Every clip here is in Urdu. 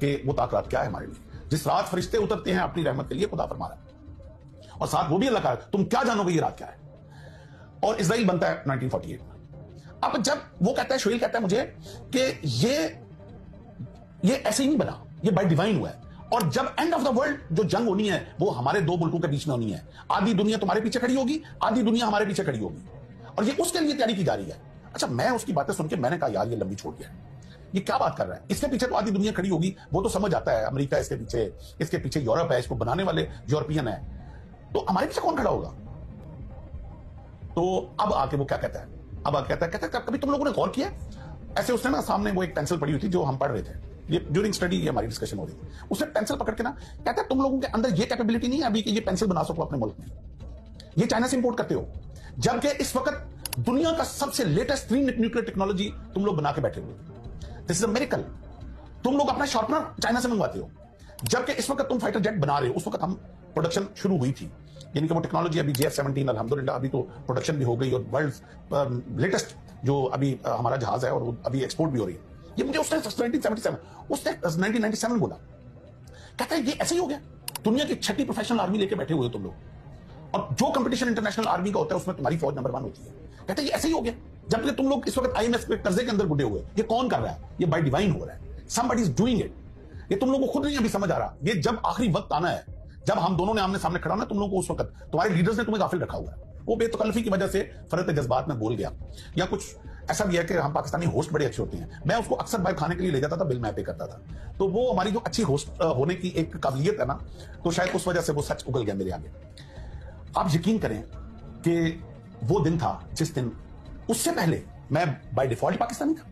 کہ وہ طاقت کیا ہے ہمارے لیے. جس رات فرشتے اترتے ہیں اپنی رحمت کے لیے خدا فرما رہا ہے, اور ساتھ وہ بھی اللہ کا, تم کیا جانو گے یہ رات کیا ہے. اور اسرائیل بنتا ہے 1948 میں. اب جب وہ کہتا ہے, شویل کہتا ہے مجھے کہ یہ ایسے ہی نہیں بنا, یہ بائی ڈیوائن ہوا ہے, اور جب اینڈ آف دا ورلڈ جو جنگ ہونی ہے وہ ہمارے دو ملکوں کے بیچ میں ہونی ہے. آدھی دنیا تمہارے پیچھے کھڑی ہوگی, آدھی دنیا ہمارے پیچھے کھڑی ہوگی, اور یہ اس کے لیے تیاری کی جا رہی ہے. اچھا, میں اس کی باتیں سن کے میں نے کہا یار یہ لمبی چھوڑ گیا, یہ کیا بات کر رہا ہے, اس کے پیچھے تو آدھی دنیا کھڑی ہوگی, وہ تو سمجھ آتا ہے, امریکہ اس کے پیچھے یورپ ہے, اس کو بنانے والے یورپین ہیں, تو ہمارے پیچھے کون کھڑا ہوگا. تو اب آ کے وہ کیا کہتا ہے, اب کہتا ہے کبھی تم لوگوں نے غور کیا ایسے. اس نے نا سامنے وہ ایک پینسل پڑی ہوئی تھی جو ہم پڑھ رہے تھے, یہ ڈیورنگ اسٹڈی یہ ہماری ڈسکشن ہو رہی تھی. اس نے پینسل پکڑ کے نا کہتا ہے تم لوگوں کے اندر یہ کیپیبلٹی نہیں ہے ابھی کہ یہ پینسل بنا سکو اپنے ملک میں, یہ چائنا سے امپورٹ کرتے ہو, جبکہ اس وقت دنیا کا سب سے لیٹسٹ نیوکلیر ٹیکنالوجی تم لوگ بنا کے بیٹھے ہوئے. دس از اے میریکل. تم لوگ اپنا شارپنر چائنا سے منگواتے ہو, جبکہ اس وقت تم فائٹر جیٹ بنا رہے ہو. اس وقت ہم پروڈکشن شروع ہوئی تھی, یعنی کہ وہ ٹیکنالوجی ابھی JF-17 الحمدللہ ابھی تو پروڈکشن بھی ہو گئی, اور ورلڈ لیٹسٹ جو ابھی ہمارا جہاز ہے اور ابھی ایکسپورٹ بھی ہو رہی ہے. یہ مجھے اس نے 1977 اس نے 1997 بولا, کہتا ہے یہ ایسے ہی ہو گیا, دنیا کی 6ٹھی پروفیشنل آرمی لے کے بیٹھے ہوئے تم لوگ, اور جو کمپٹیشن انٹرنیشنل آرمی کا ہوتا ہے اس میں تمہاری فوج نمبر 1 ہوتی ہے. کہتا ہے یہ ایسے ہی ہو گیا, جبکہ تم لوگ اس وقت IMF کے قرضے کے اندر گڈے ہوئے. یہ کون کر رہا ہے, یہ بائی ڈیوائن ہو رہا ہے, somebody is doing it. یہ تم لوگوں کو خود نہیں ابھی سمجھ آ رہا. یہ جب آخری وقت آنا ہے, جب ہم دونوں نے آمنے سامنے کھڑا ہونا, تم لوگوں کو اس وقت تمہارے لیڈرز نے تمہیں غافل رکھا ہوا ہے. وہ بے تکلفی کی وجہ سے فرط جذبات میں بول گیا, یا کچھ ایسا بھی ہے کہ ہم پاکستانی ہوسٹ بڑے اچھے ہوتے ہیں. میں اس کو اکثر باہر کھانے کے لیے لے جاتا تھا, بل میں پے کرتا تھا, تو وہ ہماری جو اچھی ہوسٹ ہونے کی ایک قابلیت ہے نا, تو شاید اس وجہ سے وہ سچ اگل گیا میرے آگے. آپ یقین کریں کہ وہ دن تھا جس دن, اس سے پہلے میں بائی ڈیفالٹ پاکستانی تھا,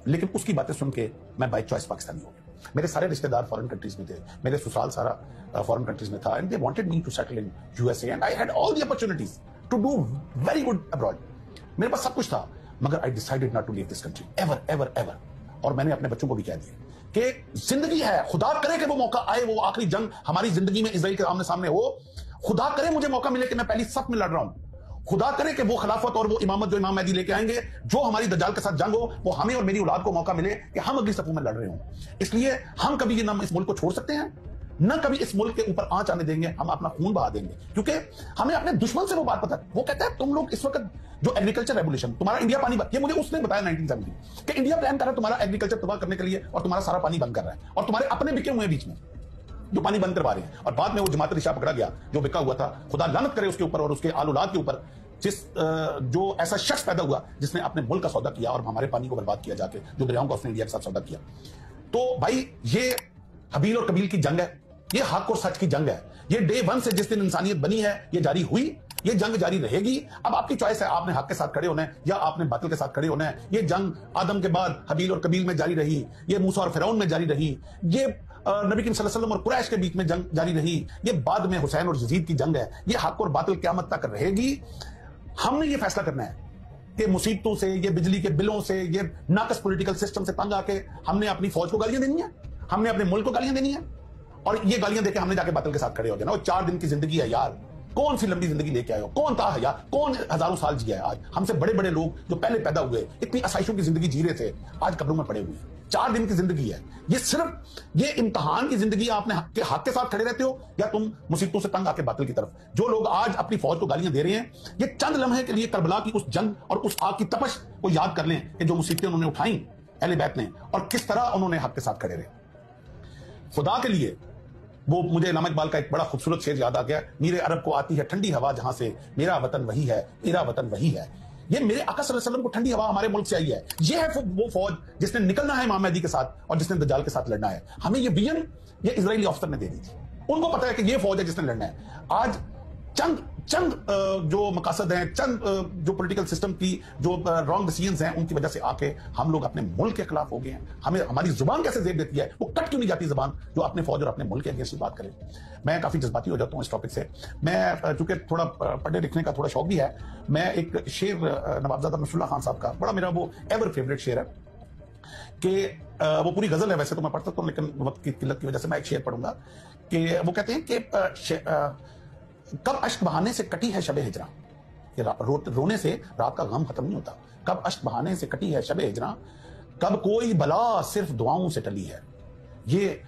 لیکن اس کی باتیں سن کے میں بائی چوائس پاکستانی ہو گیا. میرے سارے رشتہ دار فارن کنٹریز میں تھے, میرے سسرال سارا فارن کنٹریز میں تھا, and they wanted me to settle in USA, and I had all the opportunities to do very good abroad. میرے پاس سب کچھ تھا, مگر I decided not to leave this country ever ever ever. اور میں نے اپنے بچوں کو بھی کہہ دیا کہ زندگی ہے, خدا کرے کہ وہ موقع آئے, وہ آخری جنگ ہماری زندگی میں اسرائیل کے آمنے سامنے ہو, خدا کرے مجھے موقع ملے کہ میں پہلی صف میں لڑ رہا ہوں, خدا کرے کہ وہ خلافت اور وہ امامت جو امام مہدی لے کے آئیں گے, جو ہماری دجال کے ساتھ جنگ ہو, وہ ہمیں اور میری اولاد کو موقع ملے کہ ہم اگلی صفوں میں لڑ رہے ہوں. اس لیے ہم کبھی یہ نہ اس ملک کو چھوڑ سکتے ہیں, نہ کبھی اس ملک کے اوپر آنچ آنے دیں گے, ہم اپنا خون بہا دیں گے, کیونکہ ہمیں اپنے دشمن سے وہ بات پتہ ہے. وہ کہتا ہے تم لوگ اس وقت جو ایگریکلچر ریولیوشن, تمہارا انڈیا پانی بند, یہ مجھے اس نے بتایا 1970 کہ انڈیا پلان کر رہا ہے تمہارا ایگریکلچر تباہ کرنے کے لیے, اور تمہارا سارا پانی بند کر رہا ہے, اور تمہارے اپنے بکے ہوئے ہیں بیچ میں جو پانی بند کروا رہے ہیں. اور بعد میں وہ جماعت رشا پکڑا گیا جو بکا ہوا تھا, خدا لعنت کرے اس کے اوپر اور اس کے آل اولاد کے اوپر, جو ایسا شخص پیدا ہوا جس نے اپنے ملک کا سودا کیا اور ہمارے پانی کو برباد کیا جا کے, جو دریاؤں کا اس نے انڈیا کے ساتھ سودا کیا. تو بھائی یہ حبیل اور قبیل کی جنگ ہے, یہ حق اور سچ کی جنگ ہے. یہ ڈے 1 سے جس دن انسانیت بنی ہے یہ جاری ہوئی, یہ جنگ جاری رہے گی. اب آپ کی چوائس ہے, آپ نے حق کے ساتھ کھڑے ہونا ہے یا آپ نے باطل کے ساتھ کھڑے ہونا ہے. یہ جنگ آدم کے بعد حبیل اور قبیل میں جاری رہی, یہ موسیٰ اور فرعون میں جاری رہی, یہ نبی کریم صلی اللہ علیہ وسلم اور قریش کے بیچ میں جنگ جاری رہی, یہ بعد میں حسین اور یزید کی جنگ ہے. یہ حق اور باطل قیامت تک رہے گی. ہم نے یہ فیصلہ کرنا ہے کہ مصیبتوں سے, یہ بجلی کے بلوں سے, یہ ناقص پولیٹیکل سسٹم سے تنگ آ کے ہم نے اپنی فوج کو گالیاں دینی ہیں, ہم نے اپنے ملک کو گالیاں دینی ہیں, اور یہ گالیاں دے کے ہم نے جا کے باطل کے ساتھ کھڑے ہو جانا. اور 4 دن کی زندگی ہے یار, کون سی لمبی زندگی لے کے آئے ہو, کون تھا یار, کون ہزاروں سال جیا ہے. آج ہم سے بڑے بڑے لوگ جو پہلے پیدا ہوئے اتنی آسائشوں کی زندگی جی رہے تھے, آج قبروں میں پڑے ہوئے. 4 دن کی زندگی ہے یہ, صرف یہ امتحان کی زندگی. آپ نے حق کے ساتھ کھڑے رہتے ہو یا تم مصیبتوں سے تنگ آ کے باطل کی طرف. جو لوگ آج اپنی فوج کو گالیاں دے رہے ہیں, یہ چند لمحے کے لیے کربلا کی اس جنگ اور اس آگ کی تپش کو یاد کر لیں کہ جو مصیبتیں انہوں نے اٹھائیں اہل بیت نے, اور کس طرح انہوں نے حق کے ساتھ کھڑے رہے. خدا کے لیے وہ مجھے علامہ اقبال کا ایک بڑا خوبصورت شعر یاد آ گیا, میرے عرب کو آتی ہے ٹھنڈی ہوا جہاں سے, میرا وطن وہی ہے, میرا وطن وہی ہے. یہ میرے آقا صلی اللہ علیہ وسلم کو ٹھنڈی ہوا ہمارے ملک سے آئی ہے. یہ ہے وہ فوج جس نے نکلنا ہے امام مہدی کے ساتھ اور جس نے دجال کے ساتھ لڑنا ہے. ہمیں یہ ویژن یہ اسرائیلی آفیسر نے دے دی تھی. ان کو پتا ہے کہ یہ فوج ہے جس نے لڑنا ہے. آج چند جو مقاصد ہیں, چند جو پولیٹیکل سسٹم کی جو رانگ ڈیسیژنز ہیں, ان کی وجہ سے آ کے ہم لوگ اپنے ملک کے خلاف ہو گئے ہیں. ہمیں ہماری زبان کیسے زیب دیتی ہے, وہ کٹ کیوں نہیں جاتی زبان جو اپنے فوج اور اپنے ملک کے اگینسٹ بات کرے. میں کافی جذباتی ہو جاتا ہوں اس ٹاپک سے. میں چونکہ تھوڑا پڑھنے لکھنے کا تھوڑا شوق بھی ہے, میں ایک شعر نوابزادہ نصر اللہ خان صاحب کا بڑا میرا وہ ایور فیوریٹ شعر ہے کہ وہ پوری غزل ہے ویسے تو میں پڑھ سکتا ہوں, لیکن وقت کی قلت کی وجہ سے میں ایک شعر پڑھوں گا کہ وہ کہتے ہیں کہ کب اشک بہانے سے کٹی ہے شب ہجراں, کہ رونے سے رات کا غم ختم نہیں ہوتا. کب اشک بہانے سے کٹی ہے شب ہجراں, کب کوئی بلا صرف دعاؤں سے ٹلی ہے. یہ